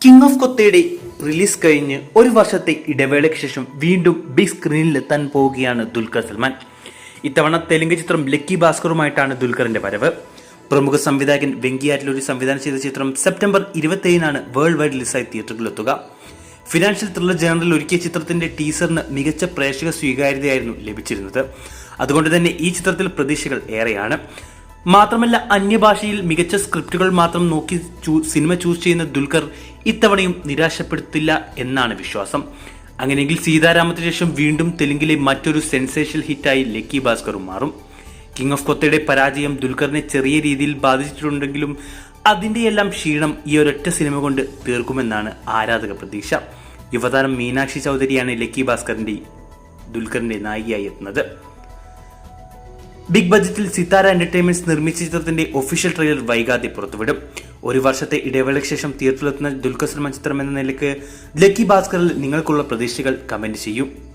King of കൊത്തയുടെ release കഴിഞ്ഞ് ഒരു വർഷത്തെ ഇടവേളയ്ക്ക് ശേഷം വീണ്ടും ബിഗ് സ്ക്രീനിലെത്താൻ പോവുകയാണ് ദുൽഖർ സൽമാൻ. ഇത്തവണ തെലുങ്ക് ചിത്രം ലക്കി ഭാസ്കറുമായിട്ടാണ് ദുൽഖറിന്റെ വരവ്. പ്രമുഖ സംവിധായകൻ വെങ്കിയാറ്റിലൂരി സംവിധാനം ചെയ്ത ചിത്രം സെപ്റ്റംബർ 27 വേൾഡ് വൈഡ് റിലീസായി തിയേറ്ററുകളിലെത്തുക. ഫിനാൻഷ്യൽ ത്രില്ലർ ജേണറിൽ ഒരുക്കിയ ചിത്രത്തിന്റെ ടീസറിന് മികച്ച പ്രേക്ഷക സ്വീകാര്യതയായിരുന്നു ലഭിച്ചിരുന്നത്. അതുകൊണ്ട് തന്നെ ഈ ചിത്രത്തിൽ പ്രതീക്ഷകൾ ഏറെയാണ്. മാത്രമല്ല, അന്യഭാഷയിൽ മികച്ച സ്ക്രിപ്റ്റുകൾ മാത്രം നോക്കി സിനിമ ചൂസ് ചെയ്യുന്ന ദുൽഖർ ഇത്തവണയും നിരാശപ്പെടുത്തില്ല എന്നാണ് വിശ്വാസം. അങ്ങനെയെങ്കിൽ സീതാരാമത്തിന് ശേഷം വീണ്ടും തെലുങ്കിലെ മറ്റൊരു സെൻസേഷണൽ ഹിറ്റായി ലക്കി ഭാസ്കറും മാറും. കിങ് ഓഫ് കൊത്തയുടെ പരാജയം ദുൽഖറിനെ ചെറിയ രീതിയിൽ ബാധിച്ചിട്ടുണ്ടെങ്കിലും അതിന്റെയെല്ലാം ക്ഷീണം ഈ ഒരൊറ്റ സിനിമ കൊണ്ട് തീർക്കുമെന്നാണ് ആരാധക പ്രതീക്ഷ. യുവതാരം മീനാക്ഷി ചൗധരിയാണ് ലക്കി ഭാസ്കറിന്റെ ദുൽഖറിന്റെ നായികയായി എത്തുന്നത്. ബിഗ് ബജറ്റിൽ സിതാര എന്റർടൈൻമെന്റ്സ് നിർമ്മിച്ച ചിത്രത്തിന്റെ ഒഫീഷ്യൽ ട്രെയിലർ വൈകാതെ പുറത്തുവിടും. ഒരു വർഷത്തെ ഇടവേളയ്ക്ക് ശേഷം തിയേറ്ററിലെത്തുന്ന ദുൽഖർ സൽമാൻ ചിത്രം എന്ന നിലയ്ക്ക് ലക്കി ഭാസ്കറിൽ നിങ്ങൾക്കുള്ള പ്രതീക്ഷകൾ കമന്റ് ചെയ്യും.